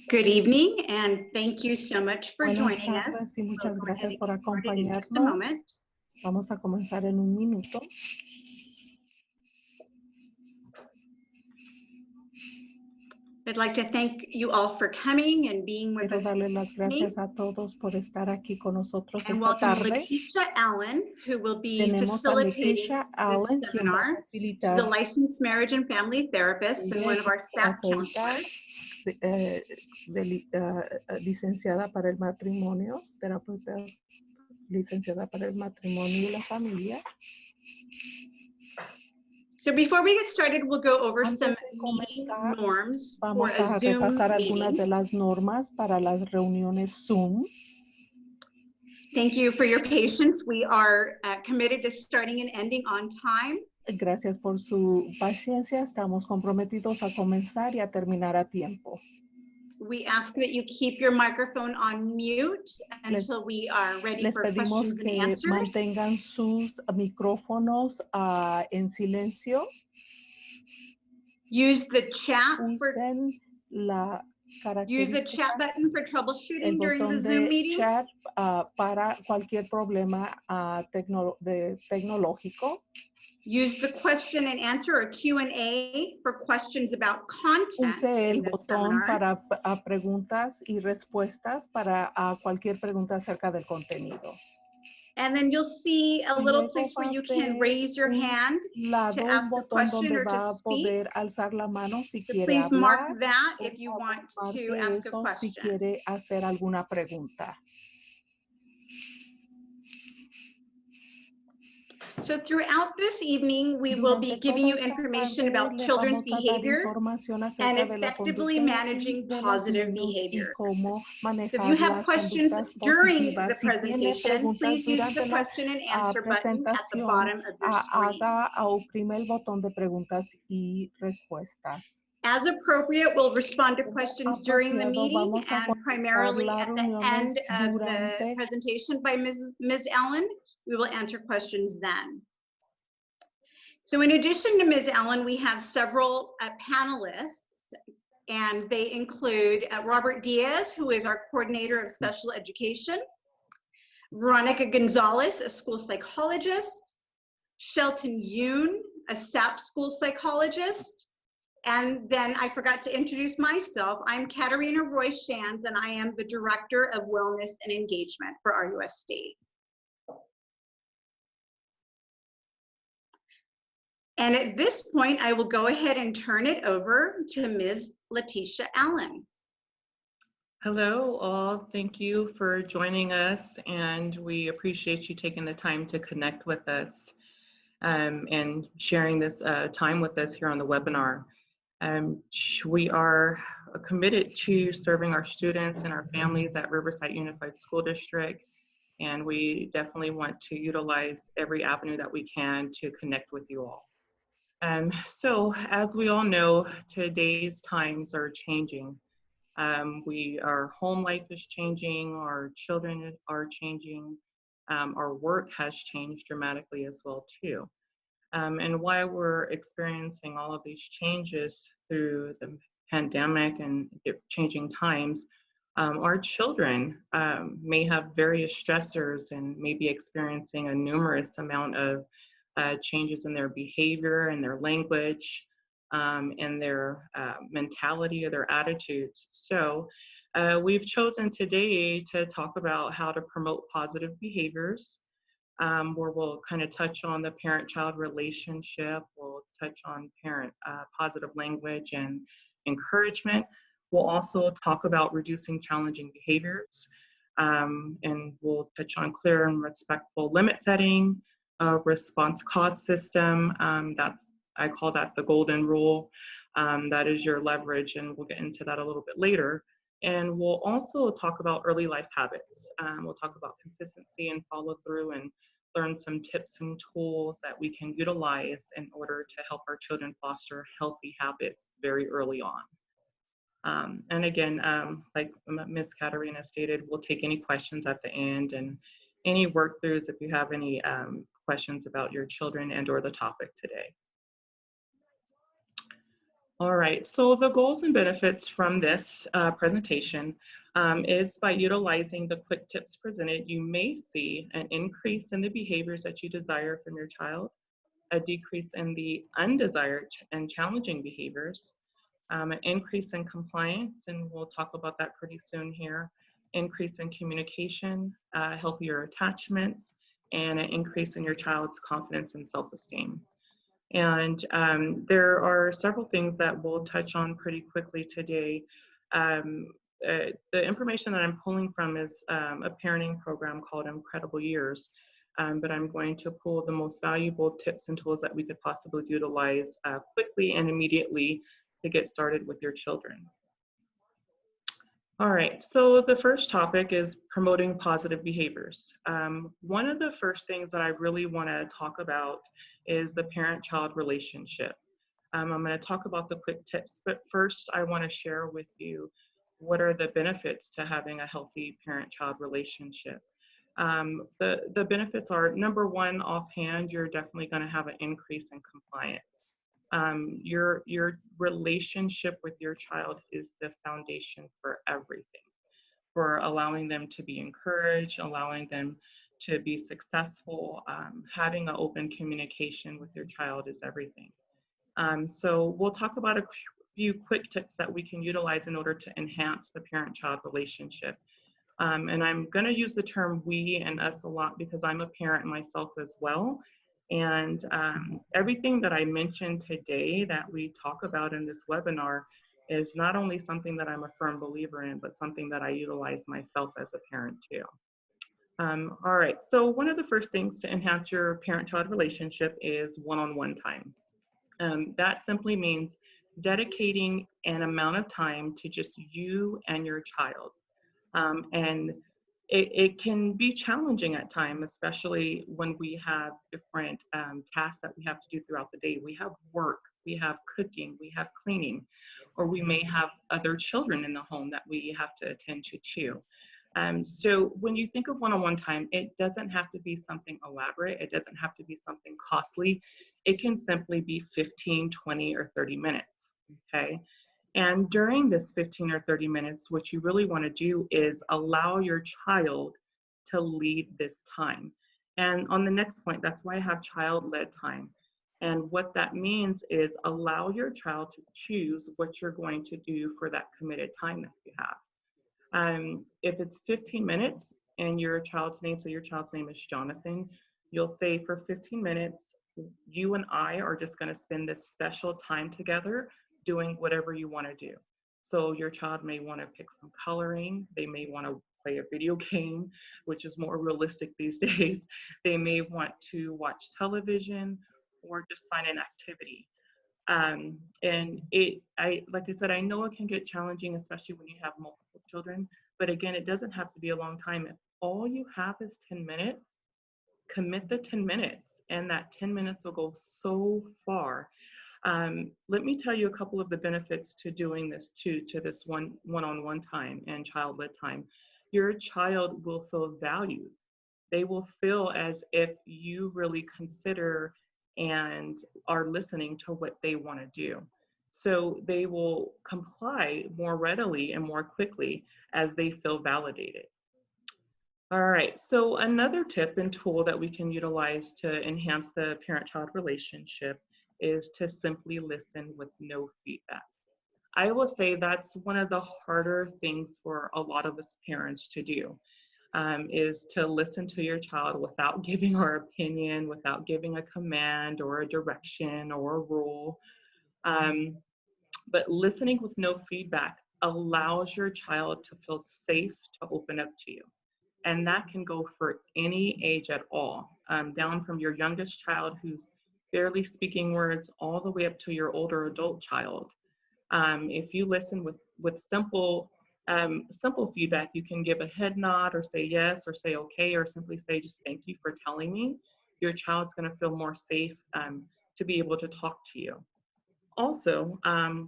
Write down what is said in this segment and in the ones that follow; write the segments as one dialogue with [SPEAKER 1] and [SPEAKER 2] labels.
[SPEAKER 1] Good evening, and thank you so much for
[SPEAKER 2] Buenas
[SPEAKER 1] joining us.
[SPEAKER 2] tardes y muchas
[SPEAKER 1] We'll go ahead
[SPEAKER 2] gracias
[SPEAKER 1] and
[SPEAKER 2] por
[SPEAKER 1] get started in just a
[SPEAKER 2] acompañarnos.
[SPEAKER 1] moment.
[SPEAKER 2] Vamos a comenzar en un minuto.
[SPEAKER 1] I'd like to thank you all for coming and being with
[SPEAKER 2] Quiero
[SPEAKER 1] us
[SPEAKER 2] darle
[SPEAKER 1] this
[SPEAKER 2] las
[SPEAKER 1] evening,
[SPEAKER 2] gracias a todos por estar aquí con nosotros
[SPEAKER 1] and
[SPEAKER 2] esta
[SPEAKER 1] welcome
[SPEAKER 2] tarde.
[SPEAKER 1] Letitia Allen, who will be
[SPEAKER 2] Tenemos a
[SPEAKER 1] facilitating
[SPEAKER 2] Leticia
[SPEAKER 1] this
[SPEAKER 2] Allen, quien va a
[SPEAKER 1] seminar. She's a
[SPEAKER 2] facilitar.
[SPEAKER 1] licensed marriage and family therapist and
[SPEAKER 2] Ella
[SPEAKER 1] one
[SPEAKER 2] es
[SPEAKER 1] of our staff
[SPEAKER 2] terapeuta,
[SPEAKER 1] counselors.
[SPEAKER 2] licenciada para el matrimonio, terapeuta licenciada para el matrimonio y la familia.
[SPEAKER 1] So before we get started, we'll go over
[SPEAKER 2] Antes
[SPEAKER 1] some
[SPEAKER 2] de
[SPEAKER 1] meeting
[SPEAKER 2] comenzar,
[SPEAKER 1] norms for
[SPEAKER 2] vamos
[SPEAKER 1] a
[SPEAKER 2] a
[SPEAKER 1] Zoom
[SPEAKER 2] repasar algunas
[SPEAKER 1] meeting.
[SPEAKER 2] de las normas para las reuniones Zoom.
[SPEAKER 1] Thank you for your patience. We are committed to starting and ending on time.
[SPEAKER 2] Gracias por su paciencia. Estamos comprometidos a comenzar y a terminar a tiempo.
[SPEAKER 1] We ask that you keep your microphone on mute until we are ready
[SPEAKER 2] Les
[SPEAKER 1] for
[SPEAKER 2] pedimos
[SPEAKER 1] questions and
[SPEAKER 2] que
[SPEAKER 1] answers.
[SPEAKER 2] mantengan sus micrófonos en silencio.
[SPEAKER 1] Use the chat
[SPEAKER 2] Usen
[SPEAKER 1] button for
[SPEAKER 2] el
[SPEAKER 1] troubleshooting during the
[SPEAKER 2] botón
[SPEAKER 1] Zoom
[SPEAKER 2] de
[SPEAKER 1] meeting.
[SPEAKER 2] chat para cualquier problema tecnológico.
[SPEAKER 1] Use the question and answer or Q&A for questions about content
[SPEAKER 2] Use el
[SPEAKER 1] in the
[SPEAKER 2] botón
[SPEAKER 1] seminar.
[SPEAKER 2] para preguntas y respuestas para cualquier pregunta acerca del contenido.
[SPEAKER 1] And then you'll see a
[SPEAKER 2] Y
[SPEAKER 1] little
[SPEAKER 2] luego
[SPEAKER 1] place where
[SPEAKER 2] va
[SPEAKER 1] you
[SPEAKER 2] a
[SPEAKER 1] can
[SPEAKER 2] ver
[SPEAKER 1] raise your
[SPEAKER 2] un
[SPEAKER 1] hand
[SPEAKER 2] lado,
[SPEAKER 1] to
[SPEAKER 2] un
[SPEAKER 1] ask a
[SPEAKER 2] botón
[SPEAKER 1] question
[SPEAKER 2] donde
[SPEAKER 1] or to
[SPEAKER 2] va a
[SPEAKER 1] speak.
[SPEAKER 2] poder alzar la mano si
[SPEAKER 1] So
[SPEAKER 2] quiere
[SPEAKER 1] please mark
[SPEAKER 2] hablar.
[SPEAKER 1] that
[SPEAKER 2] Por
[SPEAKER 1] if you
[SPEAKER 2] favor,
[SPEAKER 1] want to
[SPEAKER 2] marque
[SPEAKER 1] ask a
[SPEAKER 2] eso si
[SPEAKER 1] question.
[SPEAKER 2] quiere hacer alguna pregunta.
[SPEAKER 1] So throughout this evening, we will be
[SPEAKER 2] Durante
[SPEAKER 1] giving you
[SPEAKER 2] toda esta
[SPEAKER 1] information
[SPEAKER 2] tarde
[SPEAKER 1] about
[SPEAKER 2] les
[SPEAKER 1] children's
[SPEAKER 2] vamos a dar
[SPEAKER 1] behavior
[SPEAKER 2] información
[SPEAKER 1] and
[SPEAKER 2] acerca de la
[SPEAKER 1] effectively
[SPEAKER 2] conducta
[SPEAKER 1] managing
[SPEAKER 2] de los
[SPEAKER 1] positive
[SPEAKER 2] niños y
[SPEAKER 1] behaviors.
[SPEAKER 2] cómo
[SPEAKER 1] So if
[SPEAKER 2] manejar
[SPEAKER 1] you have
[SPEAKER 2] las
[SPEAKER 1] questions
[SPEAKER 2] conductas
[SPEAKER 1] during the
[SPEAKER 2] positivas. Si tiene
[SPEAKER 1] presentation,
[SPEAKER 2] preguntas
[SPEAKER 1] please use the
[SPEAKER 2] durante la
[SPEAKER 1] question and answer button at the
[SPEAKER 2] presentación,
[SPEAKER 1] bottom of your screen.
[SPEAKER 2] haga o oprime el botón de preguntas y respuestas.
[SPEAKER 1] As appropriate, we'll respond to questions during the meeting
[SPEAKER 2] Vamos a
[SPEAKER 1] and primarily
[SPEAKER 2] las
[SPEAKER 1] at the
[SPEAKER 2] reuniones
[SPEAKER 1] end of the
[SPEAKER 2] durante
[SPEAKER 1] presentation by Ms. Ellen. We will answer questions then. So in addition to Ms. Ellen, we have several panelists, and they include Robert Diaz, who is our coordinator of special education, Veronica Gonzalez, a school psychologist, Shelton Yoon, a SAP school psychologist, and then I forgot to introduce myself. I'm Katarina Roy-Shands, and I am the Director of Wellness and Engagement for RUSD. And at this point, I will go ahead and turn it over to Ms. Letitia Allen.
[SPEAKER 3] Hello all, thank you for joining us, and we appreciate you taking the time to connect with us and sharing this time with us here on the webinar. We are committed to serving our students and our families at Riverside Unified School District, and we definitely want to utilize every avenue that we can to connect with you all. So as we all know, today's times are changing. Our home life is changing, our children are changing, our work has changed dramatically as well too. And while we're experiencing all of these changes through the pandemic and changing times, our children may have various stressors and may be experiencing a numerous amount of changes in their behavior and their language and their mentality or their attitudes. So we've chosen today to talk about how to promote positive behaviors, where we'll kind of touch on the parent-child relationship, we'll touch on parent positive language and encouragement. We'll also talk about reducing challenging behaviors, and we'll touch on clear and respectful limit setting, response cause system. I call that the golden rule. That is your leverage, and we'll get into that a little bit later. And we'll also talk about early life habits. We'll talk about consistency and follow through and learn some tips and tools that we can utilize in order to help our children foster healthy habits very early on. And again, like Ms. Katarina stated, we'll take any questions at the end and any work throughs if you have any questions about your children and or the topic today. All right, so the goals and benefits from this presentation is by utilizing the quick tips presented, you may see an increase in the behaviors that you desire from your child, a decrease in the undesired and challenging behaviors, an increase in compliance, and we'll talk about that pretty soon here, increase in communication, healthier attachments, and an increase in your child's confidence and self-esteem. And there are several things that we'll touch on pretty quickly today. The information that I'm pulling from is a parenting program called Incredible Years, but I'm going to pull the most valuable tips and tools that we could possibly utilize quickly and immediately to get started with your children. All right, so the first topic is promoting positive behaviors. One of the first things that I really want to talk about is the parent-child relationship. I'm going to talk about the quick tips, but first I want to share with you what are the benefits to having a healthy parent-child relationship. The benefits are, number one, offhand, you're definitely going to have an increase in compliance. Your relationship with your child is the foundation for everything, for allowing them to be encouraged, allowing them to be successful. Having an open communication with your child is everything. So we'll talk about a few quick tips that we can utilize in order to enhance the parent-child relationship. And I'm going to use the term we and us a lot because I'm a parent myself as well. And everything that I mentioned today that we talk about in this webinar is not only something that I'm a firm believer in, but something that I utilize myself as a parent too. All right, so one of the first things to enhance your parent-child relationship is one-on-one time. That simply means dedicating an amount of time to just you and your child. And it can be challenging at times, especially when we have different tasks that we have to do throughout the day. We have work, we have cooking, we have cleaning, or we may have other children in the home that we have to attend to too. So when you think of one-on-one time, it doesn't have to be something elaborate. It doesn't have to be something costly. It can simply be 15, 20, or 30 minutes, okay? And during this 15 or 30 minutes, what you really want to do is allow your child to lead this time. And on the next point, that's why I have child-led time. And what that means is allow your child to choose what you're going to do for that committed time that you have. If it's 15 minutes and your child's name, so your child's name is Jonathan, you'll say for 15 minutes, you and I are just going to spend this special time together doing whatever you want to do. So your child may want to pick some coloring. They may want to play a video game, which is more realistic these days. They may want to watch television or just find an activity. And like I said, I know it can get challenging, especially when you have multiple children, but again, it doesn't have to be a long time. If all you have is 10 minutes, commit the 10 minutes, and that 10 minutes will go so far. Let me tell you a couple of the benefits to doing this to this one-on-one time and child-led time. Your child will feel valued. They will feel as if you really consider and are listening to what they want to do. So they will comply more readily and more quickly as they feel validated. All right, so another tip and tool that we can utilize to enhance the parent-child relationship is to simply listen with no feedback. I will say that's one of the harder things for a lot of us parents to do, is to listen to your child without giving our opinion, without giving a command or a direction or a rule. But listening with no feedback allows your child to feel safe to open up to you. And that can go for any age at all, down from your youngest child who's barely speaking words all the way up to your older adult child. If you listen with simple feedback, you can give a head nod or say yes or say okay or simply say just thank you for telling me. Your child's going to feel more safe to be able to talk to you. Also,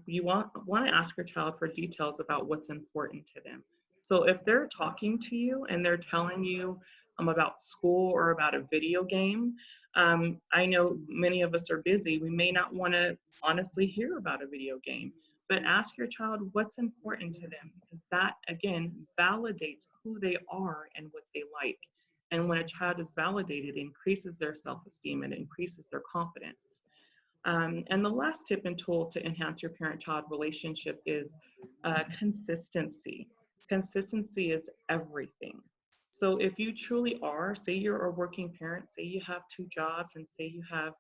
[SPEAKER 3] you want to ask your child for details about what's important to them. So if they're talking to you and they're telling you about school or about a video game, I know many of us are busy. We may not want to honestly hear about a video game, but ask your child what's important to them, because that, again, validates who they are and what they like. And when a child is validated, it increases their self-esteem and increases their confidence. And the last tip and tool to enhance your parent-child relationship is consistency. Consistency is everything. So if you truly are, say you're a working parent, say you have 2 jobs, and say you have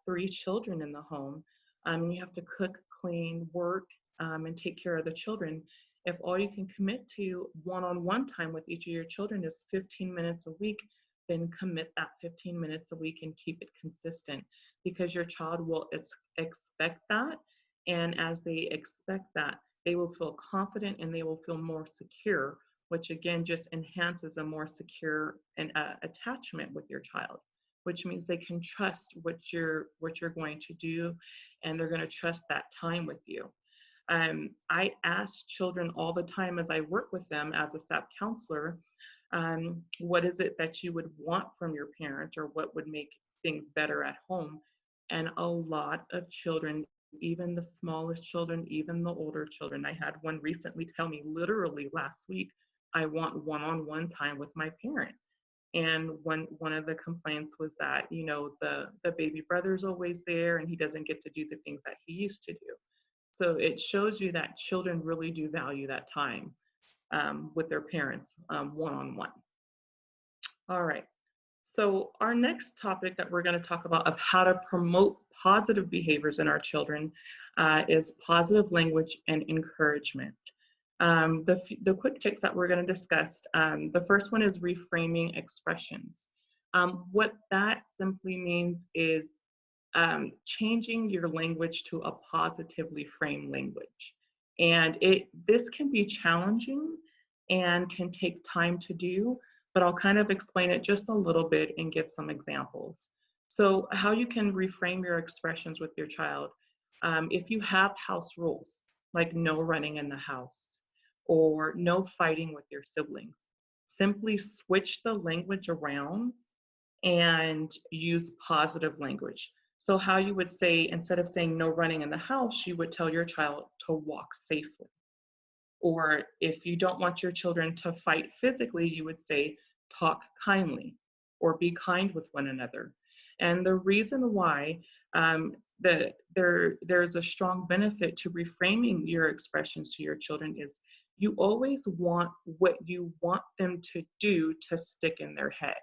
[SPEAKER 3] 3 children in the home, you have to cook, clean, work, and take care of the children. If all you can commit to one-on-one time with each of your children is 15 minutes a week, then commit that 15 minutes a week and keep it consistent, because your child will expect that. And as they expect that, they will feel confident and they will feel more secure, which again just enhances a more secure and attachment with your child, which means they can trust what you're going to do, and they're going to trust that time with you. I ask children all the time as I work with them as a SAP counselor, what is it that you would want from your parent, or what would make things better at home? And a lot of children, even the smallest children, even the older children, I had one recently tell me literally last week, I want one-on-one time with my parent. And one of the complaints was that, you know, the baby brother's always there and he doesn't get to do the things that he used to do. So it shows you that children really do value that time with their parents one-on-one. All right. So our next topic that we're going to talk about of how to promote positive behaviors in our children is positive language and encouragement. The quick tips that we're going to discuss, the first one is reframing expressions. What that simply means is changing your language to a positively framed language. And this can be challenging and can take time to do, but I'll kind of explain it just a little bit and give some examples. So how you can reframe your expressions with your child. If you have house rules, like no running in the house or no fighting with your siblings, simply switch the language around and use positive language. So how you would say, instead of saying no running in the house, you would tell your child to walk safely. Or if you don't want your children to fight physically, you would say talk kindly or be kind with one another. And the reason why there's a strong benefit to reframing your expressions to your children is you always want what you want them to do to stick in their head.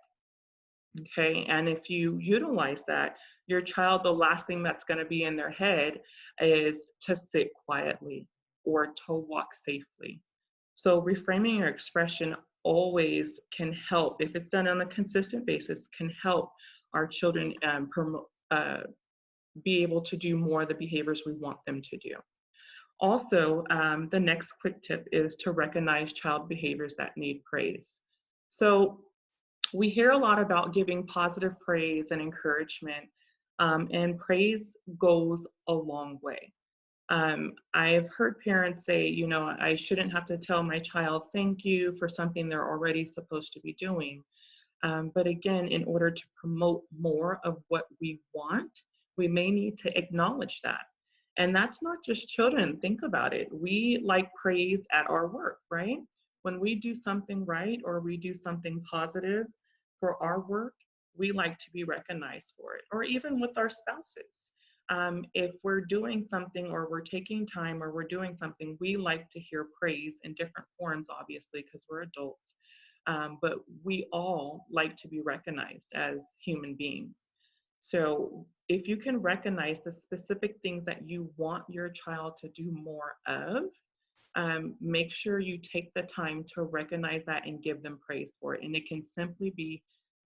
[SPEAKER 3] Okay, and if you utilize that, your child, the last thing that's going to be in their head is to sit quietly or to walk safely. So reframing your expression always can help, if it's done on a consistent basis, can help our children be able to do more of the behaviors we want them to do. Also, the next quick tip is to recognize child behaviors that need praise. So we hear a lot about giving positive praise and encouragement, and praise goes a long way. I've heard parents say, you know, I shouldn't have to tell my child thank you for something they're already supposed to be doing. But again, in order to promote more of what we want, we may need to acknowledge that. And that's not just children. Think about it. We like praise at our work, right? When we do something right or we do something positive for our work, we like to be recognized for it, or even with our spouses. If we're doing something or we're taking time or we're doing something, we like to hear praise in different forms, obviously, because we're adults. But we all like to be recognized as human beings. So if you can recognize the specific things that you want your child to do more of, make sure you take the time to recognize that and give them praise for it. And it can simply be,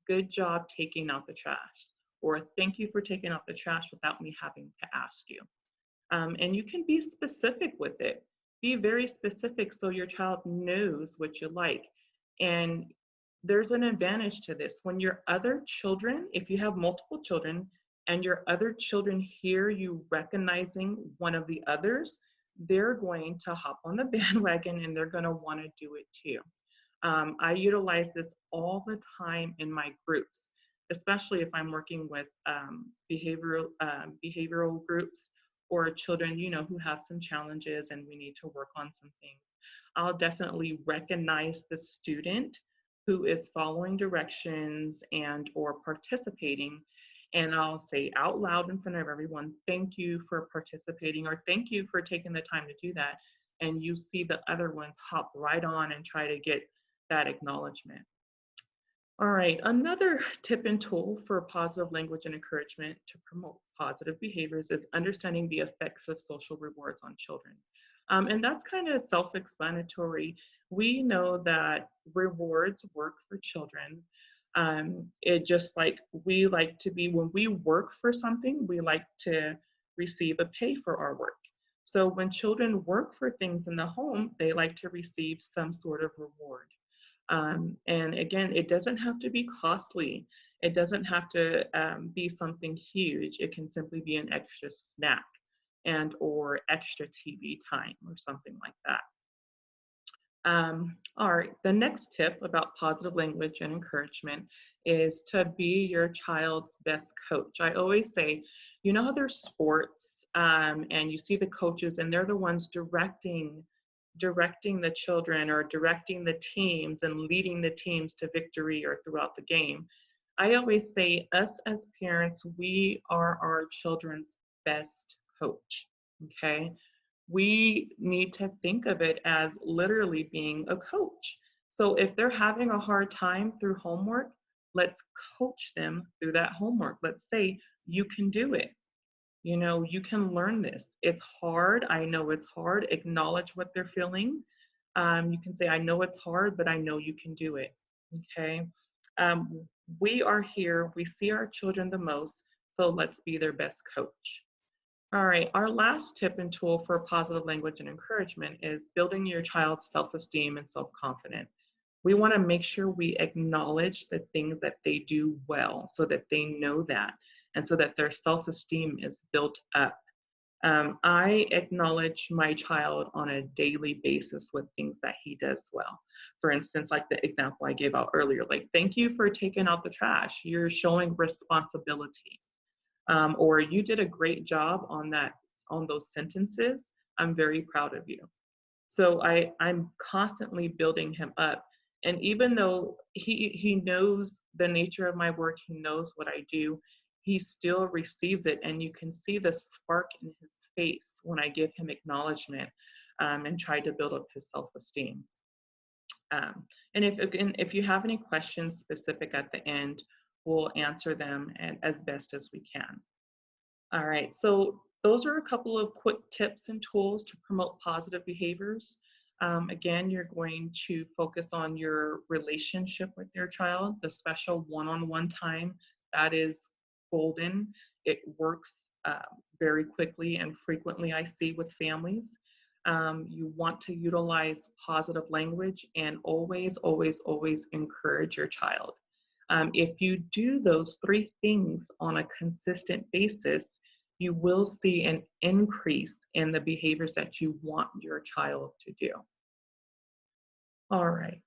[SPEAKER 3] good job taking out the trash, or thank you for taking out the trash without me having to ask you. And you can be specific with it. Be very specific so your child knows what you like. And there's an advantage to this. When your other children, if you have multiple children, and your other children hear you recognizing one of the others, they're going to hop on the bandwagon and they're going to want to do it too. I utilize this all the time in my groups. especially if I'm working with behavioral groups or children, you know, who have some challenges and we need to work on some things. I'll definitely recognize the student who is following directions and or participating, and I'll say out loud in front of everyone, thank you for participating, or thank you for taking the time to do that. And you see the other ones hop right on and try to get that acknowledgement. All right, another tip and tool for positive language and encouragement to promote positive behaviors is understanding the effects of social rewards on children. And that's kind of self-explanatory. We know that rewards work for children. It just like we like to be, when we work for something, we like to receive a pay for our work. So when children work for things in the home, they like to receive some sort of reward. And again, it doesn't have to be costly. It doesn't have to be something huge. It can simply be an extra snack and or extra TV time or something like that. All right, the next tip about positive language and encouragement is to be your child's best coach. I always say, you know how there's sports and you see the coaches and they're the ones directing the children or directing the teams and leading the teams to victory or throughout the game. I always say us as parents, we are our children's best coach, okay? We need to think of it as literally being a coach. So if they're having a hard time through homework, let's coach them through that homework. Let's say, you can do it. You know, you can learn this. It's hard. I know it's hard. Acknowledge what they're feeling. You can say, I know it's hard, but I know you can do it. Okay. We are here. We see our children the most. So let's be their best coach. All right. Our last tip and tool for positive language and encouragement is building your child's self-esteem and self-confidence. We want to make sure we acknowledge the things that they do well so that they know that, and so that their self-esteem is built up. I acknowledge my child on a daily basis with things that he does well. For instance, like the example I gave out earlier, like, thank you for taking out the trash. You're showing responsibility. Or you did a great job on those sentences. I'm very proud of you. So I'm constantly building him up. And even though he knows the nature of my work, he knows what I do, he still receives it. And you can see the spark in his face when I give him acknowledgement and try to build up his self-esteem. And if you have any questions specific at the end, we'll answer them as best as we can. All right, so those are a couple of quick tips and tools to promote positive behaviors. Again, you're going to focus on your relationship with your child, the special one-on-one time. That is golden. It works very quickly and frequently, I see, with families. You want to utilize positive language and always, always, always encourage your child. If you do those three things on a consistent basis, you will see an increase in the behaviors that you want your child to do. All right,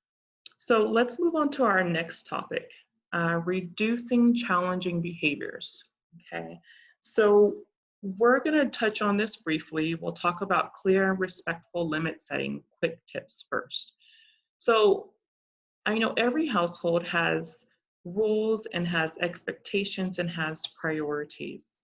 [SPEAKER 3] so let's move on to our next topic, reducing challenging behaviors. Okay, so we're going to touch on this briefly. We'll talk about clear and respectful limit setting quick tips first. So I know every household has rules and has expectations and has priorities.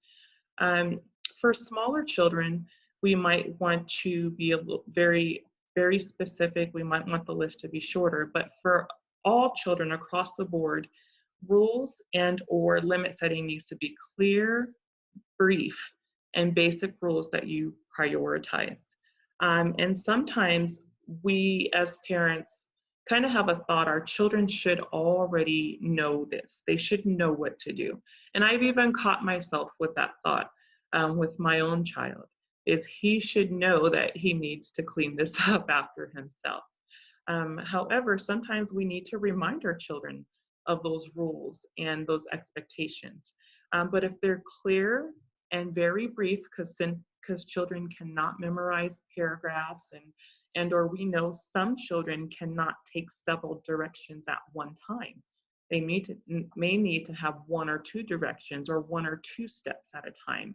[SPEAKER 3] For smaller children, we might want to be very, very specific. We might want the list to be shorter, but for all children across the board, rules and or limit setting needs to be clear, brief, and basic rules that you prioritize. And sometimes we as parents kind of have a thought our children should already know this. They should know what to do. And I've even caught myself with that thought with my own child, is he should know that he needs to clean this up after himself. However, sometimes we need to remind our children of those rules and those expectations. But if they're clear and very brief, because children cannot memorize paragraphs and or we know some children cannot take several directions at one time. They may need to have 1 or 2 directions or 1 or 2 steps at a time.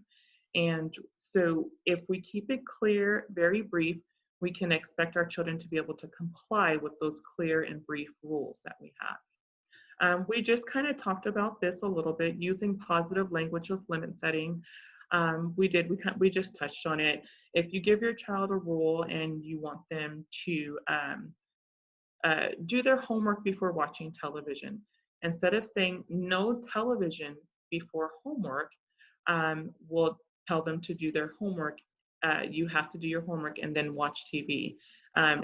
[SPEAKER 3] And so if we keep it clear, very brief, we can expect our children to be able to comply with those clear and brief rules that we have. We just kind of talked about this a little bit, using positive language with limit setting. We just touched on it. If you give your child a rule and you want them to do their homework before watching television, instead of saying no television before homework, we'll tell them to do their homework. You have to do your homework and then watch TV.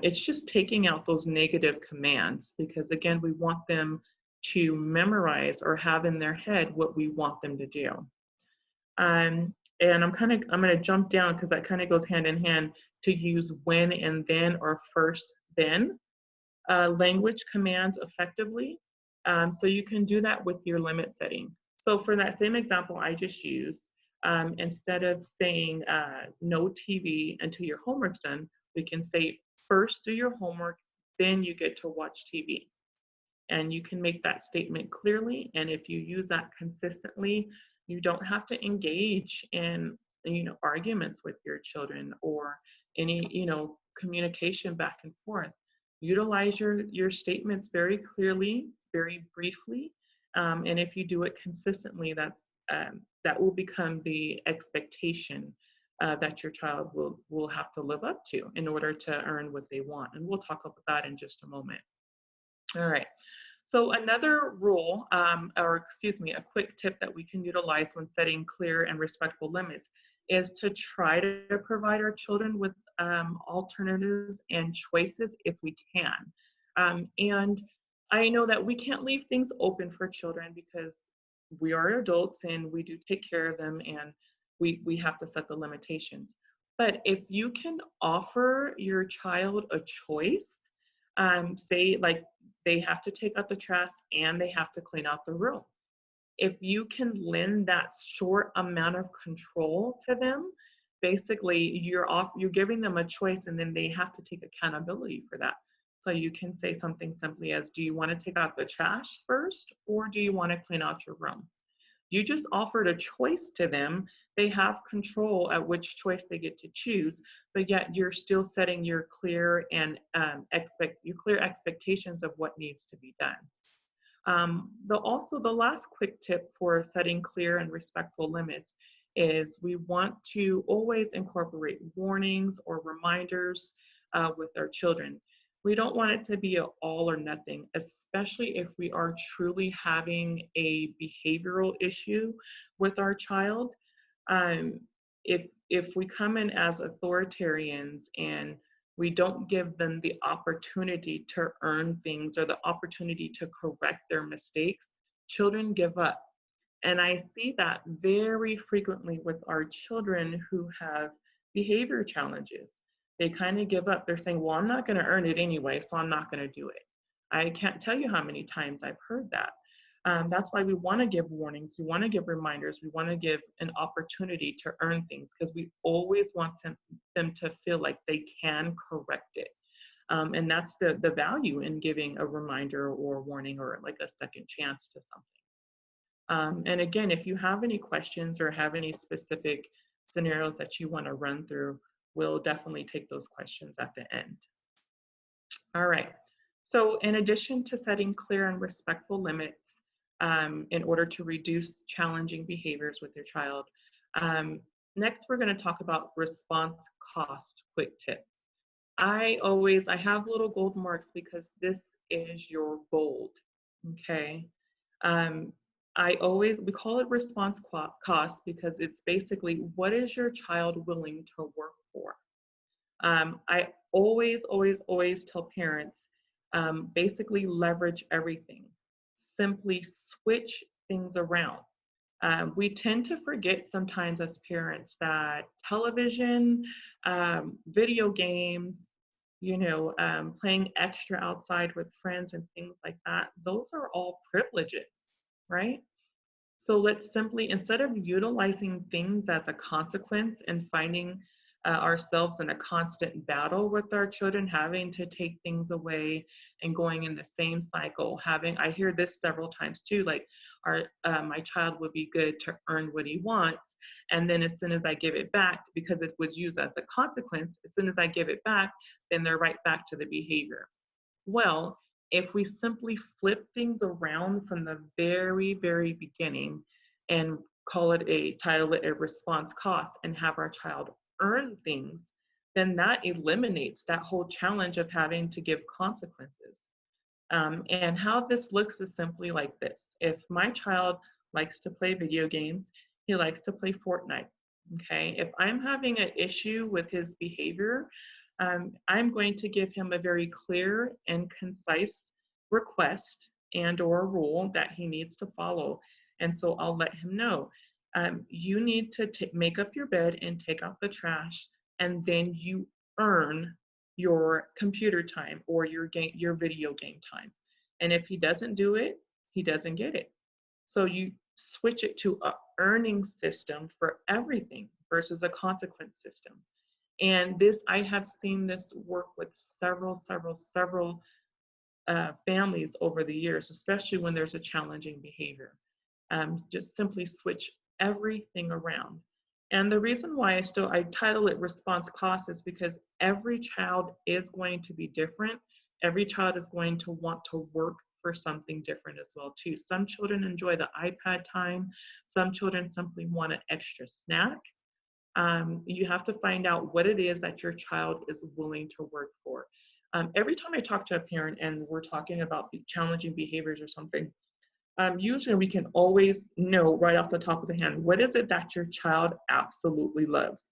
[SPEAKER 3] It's just taking out those negative commands, because again, we want them to memorize or have in their head what we want them to do. And I'm going to jump down because that kind of goes hand in hand, to use when and then or first then language commands effectively. So you can do that with your limit setting. So for that same example I just used, instead of saying no TV until your homework's done, we can say first do your homework, then you get to watch TV. And you can make that statement clearly. And if you use that consistently, you don't have to engage in, arguments with your children or any, communication back and forth. Utilize your statements very clearly, very briefly. And if you do it consistently, that will become the expectation that your child will have to live up to in order to earn what they want. And we'll talk about that in just a moment. All right. So another rule, a quick tip that we can utilize when setting clear and respectful limits is to try to provide our children with alternatives and choices if we can. And I know that we can't leave things open for children because we are adults and we do take care of them, and we have to set the limitations. But if you can offer your child a choice, say like they have to take out the trash and they have to clean out the room. If you can lend that short amount of control to them, basically you're giving them a choice, and then they have to take accountability for that. So you can say something simply as, do you want to take out the trash first, or do you want to clean out your room? You just offered a choice to them. They have control at which choice they get to choose, but yet you're still setting your clear and clear expectations of what needs to be done. The last quick tip for setting clear and respectful limits is we want to always incorporate warnings or reminders with our children. We don't want it to be an all or nothing, especially if we are truly having a behavioral issue with our child. If we come in as authoritarians and we don't give them the opportunity to earn things or the opportunity to correct their mistakes, children give up. And I see that very frequently with our children who have behavior challenges. They kind of give up. They're saying, well, I'm not going to earn it anyway, so I'm not going to do it. I can't tell you how many times I've heard that. That's why we want to give warnings. We want to give reminders. We want to give an opportunity to earn things, because we always want them to feel like they can correct it. And that's the value in giving a reminder or warning or like a second chance to something. And again, if you have any questions or have any specific scenarios that you want to run through, we'll definitely take those questions at the end. All right. So in addition to setting clear and respectful limits in order to reduce challenging behaviors with your child, next we're going to talk about response cost quick tips. I have little gold marks because this is your gold, okay? We call it response cost because it's basically, what is your child willing to work for? I always tell parents, basically leverage everything. Simply switch things around. We tend to forget sometimes as parents that television, video games, playing extra outside with friends and things like that, those are all privileges, right? So let's simply, instead of utilizing things as a consequence and finding ourselves in a constant battle with our children, having to take things away and going in the same cycle. I hear this several times too, like my child would be good to earn what he wants, and then as soon as I give it back, because it was used as a consequence, as soon as I give it back, then they're right back to the behavior. Well, if we simply flip things around from the very, very beginning and title it a response cost, and have our child earn things, then that eliminates that whole challenge of having to give consequences. And how this looks is simply like this. If my child likes to play video games, he likes to play Fortnite. Okay, if I'm having an issue with his behavior, I'm going to give him a very clear and concise request and or rule that he needs to follow. And so I'll let him know, you need to make up your bed and take out the trash, and then you earn your computer time or your video game time. And if he doesn't do it, he doesn't get it. So you switch it to a earning system for everything versus a consequence system. And I have seen this work with several families over the years, especially when there's a challenging behavior. Just simply switch everything around. And the reason why I title it response cost is because every child is going to be different. Every child is going to want to work for something different as well too. Some children enjoy the iPad time. Some children simply want an extra snack. You have to find out what it is that your child is willing to work for. Every time I talk to a parent and we're talking about challenging behaviors or something, usually we can always know right off the top of the hand, what is it that your child absolutely loves?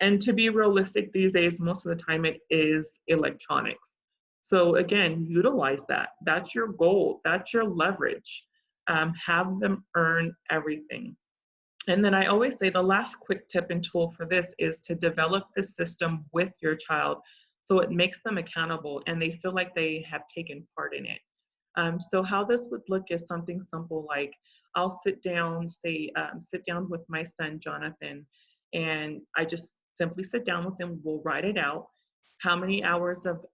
[SPEAKER 3] And to be realistic these days, most of the time it is electronics. So again, utilize that. That's your goal. That's your leverage. Have them earn everything. And then I always say the last quick tip and tool for this is to develop the system with your child so it makes them accountable and they feel like they have taken part in it. So how this would look is something simple like I'll sit down with my son, Jonathan, and I just simply sit down with him. We'll write it out. How many hours of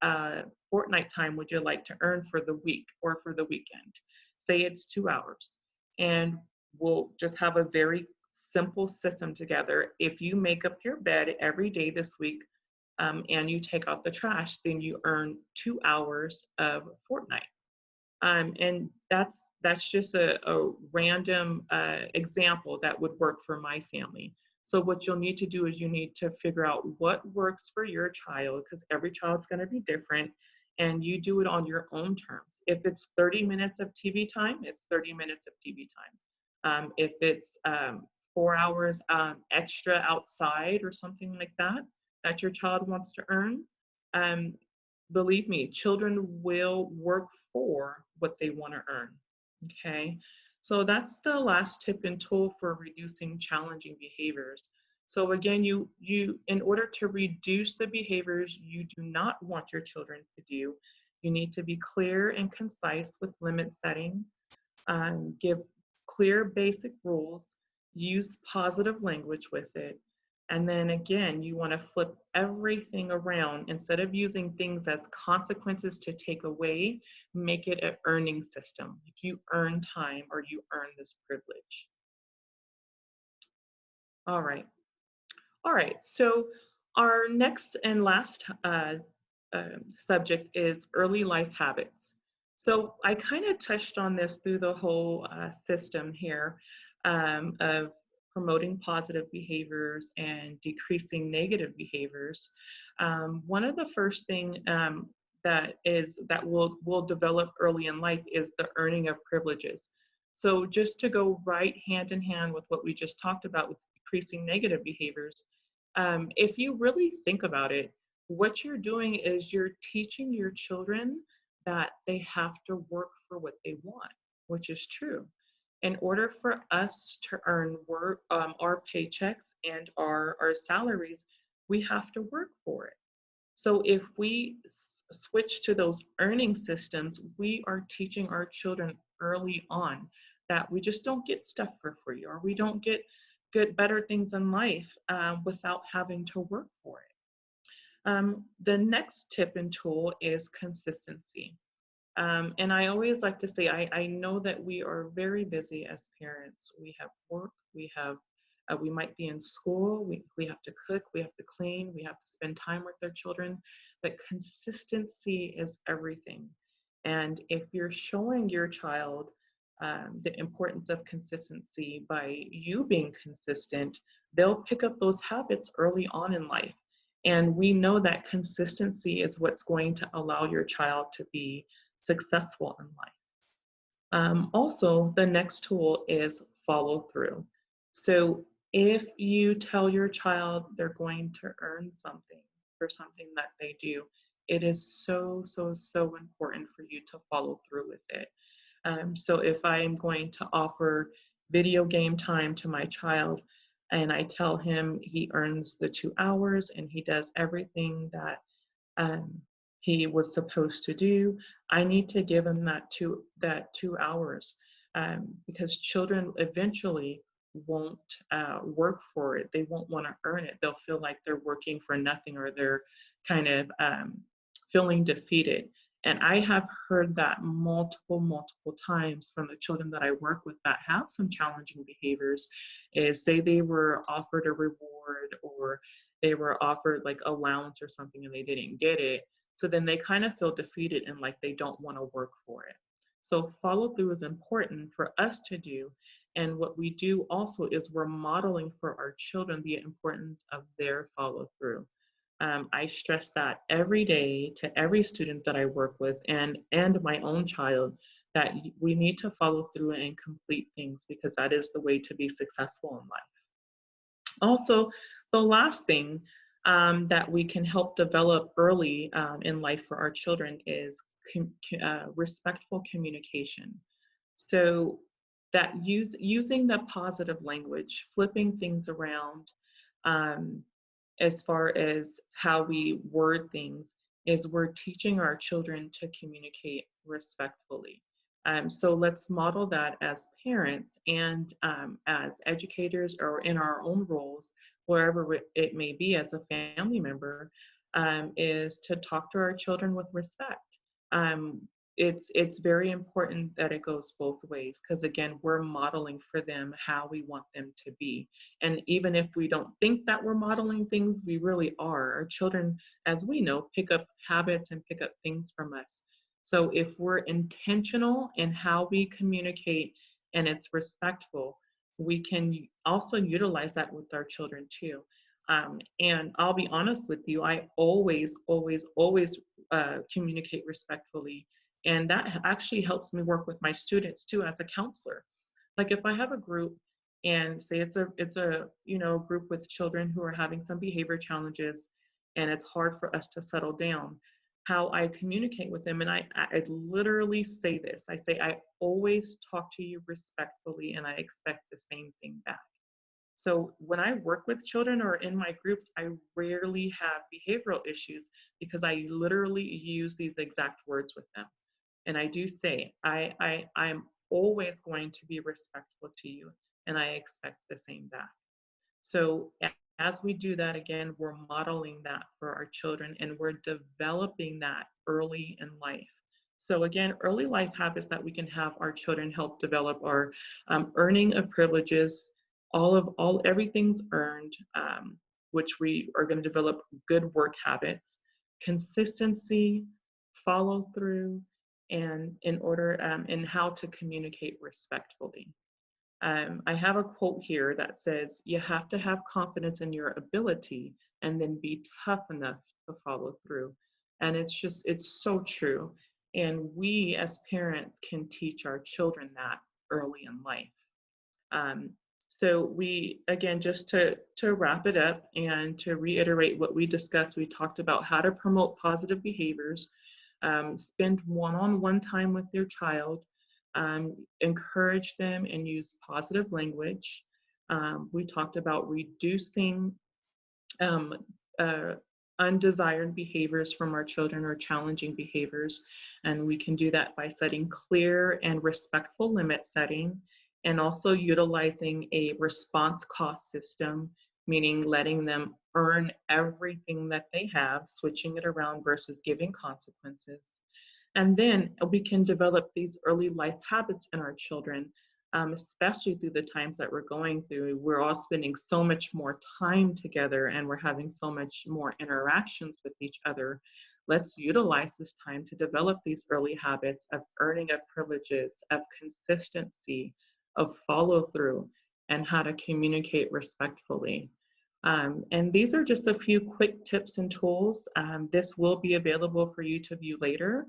[SPEAKER 3] Fortnite time would you like to earn for the week or for the weekend? Say it's 2 hours. And we'll just have a very simple system together. If you make up your bed every day this week and you take out the trash, then you earn 2 hours of Fortnite. And that's just a random example that would work for my family. So what you'll need to do is you need to figure out what works for your child, because every child's going to be different, and you do it on your own terms. If it's 30 minutes of TV time, it's 30 minutes of TV time. If it's 4 hours extra outside or something like that your child wants to earn, believe me, children will work for what they want to earn. Okay, so that's the last tip and tool for reducing challenging behaviors. So again, you in order to reduce the behaviors you do not want your children to do, you need to be clear and concise with limit setting, give clear basic rules, use positive language with it. And then again, you want to flip everything around. Instead of using things as consequences to take away, make it an earning system. If you earn time or you earn this privilege. All right. All right. So our next and last subject is early life habits. So I kind of touched on this through the whole system here of promoting positive behaviors and decreasing negative behaviors. One of the first thing that will develop early in life is the earning of privileges. So just to go right hand in hand with what we just talked about with decreasing negative behaviors, if you really think about it, what you're doing is you're teaching your children that they have to work for what they want, which is true. In order for us to earn our paychecks and our salaries, we have to work for it. So if we switch to those earning systems, we are teaching our children early on that we just don't get stuff for free, or we don't get get better things in life without having to work for it. The next tip and tool is consistency. And I always like to say, I know that we are very busy as parents. We have work, we might be in school, we have to cook, we have to clean, we have to spend time with their children, but consistency is everything. And if you're showing your child the importance of consistency by you being consistent, they'll pick up those habits early on in life. And we know that consistency is what's going to allow your child to be successful in life. Also, the next tool is follow through. So if you tell your child they're going to earn something for something that they do, it is so, so, so important for you to follow through with it. So if I am going to offer video game time to my child and I tell him he earns the 2 hours and he does everything that he was supposed to do, I need to give him that 2 hours, because children eventually won't work for it. They won't want to earn it. They'll feel like they're working for nothing, or they're kind of feeling defeated. And I have heard that multiple times from the children that I work with that have some challenging behaviors, is say they were offered a reward or they were offered like allowance or something and they didn't get it. So then they kind of feel defeated and like they don't want to work for it. So follow through is important for us to do. And what we do also is we're modeling for our children the importance of their follow through. I stress that every day to every student that I work with and my own child, that we need to follow through and complete things, because that is the way to be successful in life. Also, the last thing that we can help develop early in life for our children is respectful communication. So that using the positive language, flipping things around, as far as how we word things, is we're teaching our children to communicate respectfully. So let's model that as parents and as educators, or in our own roles, wherever it may be as a family member, is to talk to our children with respect. It's very important that it goes both ways, because again, we're modeling for them how we want them to be. And even if we don't think that we're modeling things, we really are. Our children, as we know, pick up habits and pick up things from us. So if we're intentional in how we communicate and it's respectful, we can also utilize that with our children too. And I'll be honest with you, I always communicate respectfully. And that actually helps me work with my students too as a counselor. Like if I have a group and say it's a group with children who are having some behavior challenges and it's hard for us to settle down, how I communicate with them, and I literally say this. I say, I always talk to you respectfully and I expect the same thing back. So when I work with children or in my groups, I rarely have behavioral issues because I literally use these exact words with them. And I do say, I'm always going to be respectful to you and I expect the same back. So as we do that, again, we're modeling that for our children and we're developing that early in life. So again, early life habits that we can have our children help develop are earning of privileges, everything's earned, which we are going to develop good work habits, consistency, follow through, and and how to communicate respectfully. I have a quote here that says, you have to have confidence in your ability and then be tough enough to follow through. And it's so true. And we as parents can teach our children that early in life. So we, again, just to wrap it up and to reiterate what we discussed, we talked about how to promote positive behaviors, spend one-on-one time with your child, encourage them and use positive language. We talked about reducing undesired behaviors from our children or challenging behaviors. And we can do that by setting clear and respectful limit setting and also utilizing a response cost system, meaning letting them earn everything that they have, switching it around versus giving consequences. And then we can develop these early life habits in our children, especially through the times that we're going through. We're all spending so much more time together and we're having so much more interactions with each other. Let's utilize this time to develop these early habits of earning of privileges, of consistency, of follow through, and how to communicate respectfully. And these are just a few quick tips and tools. This will be available for you to view later.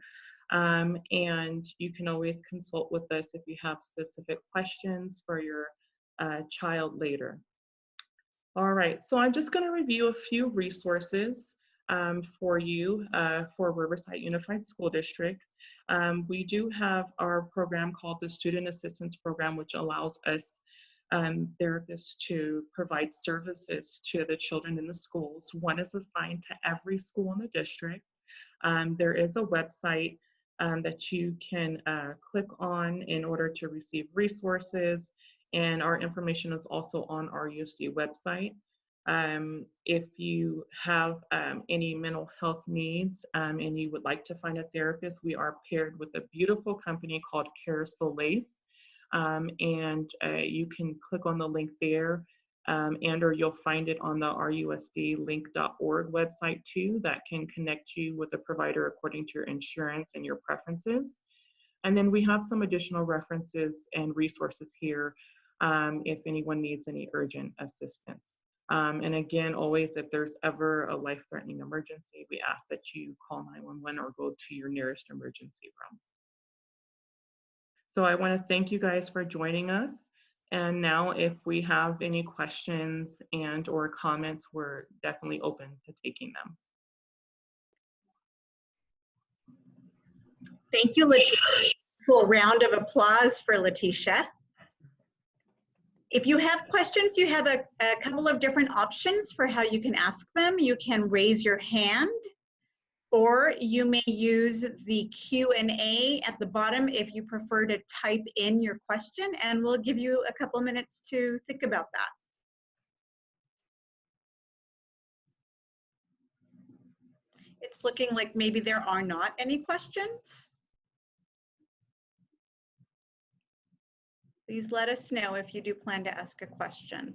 [SPEAKER 3] And you can always consult with us if you have specific questions for your child later. All right, so I'm just going to review a few resources for you for Riverside Unified School District. We do have our program called the Student Assistance Program, which allows us therapists to provide services to the children in the schools. One is assigned to every school in the district. There is a website that you can click on in order to receive resources, and our information is also on our RUSD website. If you have any mental health needs and you would like to find a therapist, we are paired with a beautiful company called Care Solace, and you can click on the link there, and or you'll find it on the rusdlink.org website too, that can connect you with a provider according to your insurance and your preferences. And then we have some additional references and resources here if anyone needs any urgent assistance. And again, always, if there's ever a life-threatening emergency, we ask that you call 911 or go to your nearest emergency room. So I want to thank you guys for joining us. And now if we have any questions and or comments, we're definitely open to taking them.
[SPEAKER 1] Thank you, Letitia. Full round of applause for Letitia. If you have questions, you have a couple of different options for how you can ask them. You can raise your hand, or you may use the Q&A at the bottom if you prefer to type in your question, and we'll give you a couple minutes to think about that. It's looking like maybe there are not any questions. Please let us know if you do plan to ask a question.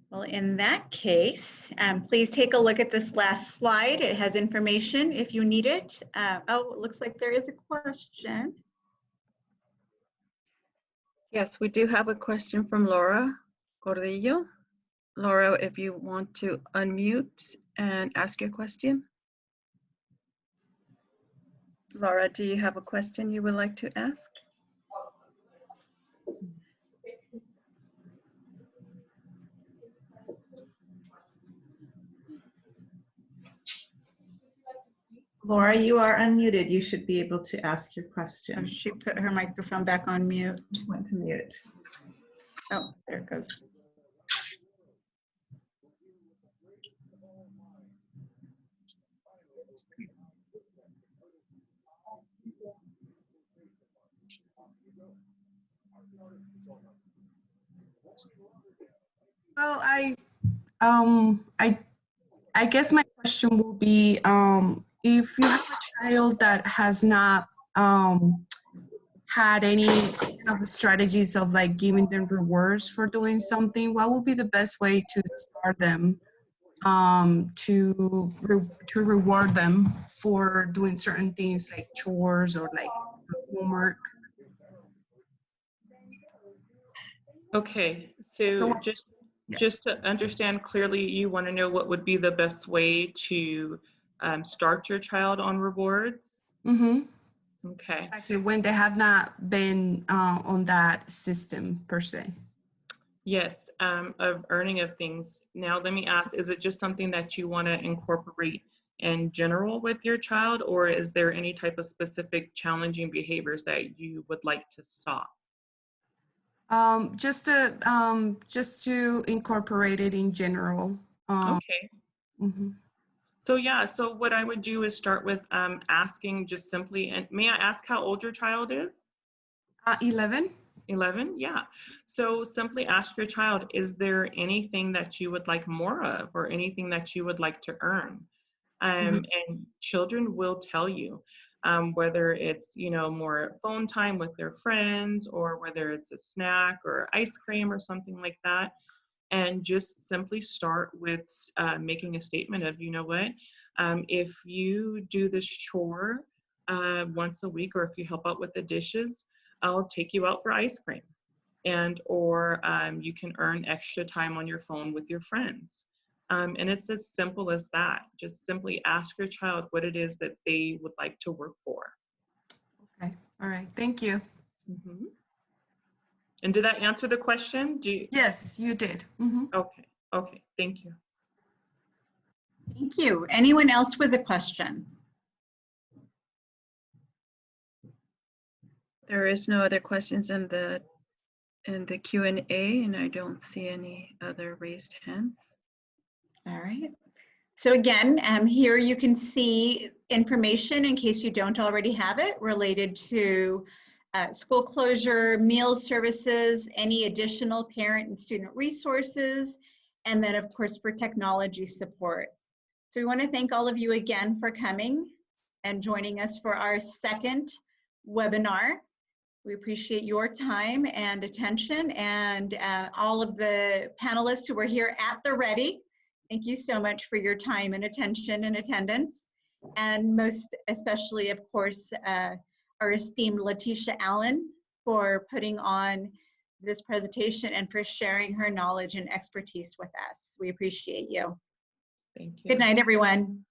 [SPEAKER 1] Well, in that case, please take a look at this last slide. It has information if you need it. Oh, it looks like there is a question.
[SPEAKER 4] Yes, we do have a question from Laura Gordillo. Laura, if you want to unmute and ask your question. Laura, do you have a question you would like to ask?
[SPEAKER 5] Laura, you are unmuted. You should be able to ask your question.
[SPEAKER 1] She put her microphone back on mute.
[SPEAKER 5] Just went to mute.
[SPEAKER 1] Oh, there it goes.
[SPEAKER 6] Well, I guess my question will be, if you have a child that has not had any kind of strategies of like giving them rewards for doing something, what would be the best way to start them to reward them for doing certain things like chores or like homework?
[SPEAKER 3] Okay, so just to understand clearly, you want to know what would be the best way to start your child on rewards?
[SPEAKER 6] Mm-hmm.
[SPEAKER 3] Okay.
[SPEAKER 6] Exactly, when they have not been on that system per se.
[SPEAKER 3] Yes, of earning of things. Now, let me ask, is it just something that you want to incorporate in general with your child, or is there any type of specific challenging behaviors that you would like to stop?
[SPEAKER 6] Just to incorporate it in general.
[SPEAKER 3] Okay.
[SPEAKER 6] Mhm.
[SPEAKER 3] So yeah, so what I would do is start with asking just simply, and may I ask how old your child is?
[SPEAKER 6] 11.
[SPEAKER 3] 11? Yeah. So simply ask your child, is there anything that you would like more of or anything that you would like to earn? And children will tell you whether it's, you know, more phone time with their friends or whether it's a snack or ice cream or something like that. And just simply start with making a statement of, you know what, if you do this chore once a week, or if you help out with the dishes, I'll take you out for ice cream. And or you can earn extra time on your phone with your friends. And it's as simple as that. Just simply ask your child what it is that they would like to work for.
[SPEAKER 6] Okay. All right. Thank you.
[SPEAKER 3] Mhm. And did that answer the question? Do you,
[SPEAKER 6] Yes, you did.
[SPEAKER 3] okay, okay, thank you.
[SPEAKER 1] Thank you. Anyone else with a question?
[SPEAKER 4] There is no other questions in the Q&A, and I don't see any other raised hands.
[SPEAKER 1] All right. So again, here you can see information in case you don't already have it related to school closure, meal services, any additional parent and student resources, and then of course for technology support. So we want to thank all of you again for coming and joining us for our second webinar. We appreciate your time and attention, and all of the panelists who were here at the ready. Thank you so much for your time and attention and attendance. And most especially, of course, our esteemed Letitia Allen for putting on this presentation and for sharing her knowledge and expertise with us. We appreciate you.
[SPEAKER 3] Thank you.
[SPEAKER 1] Good night, everyone.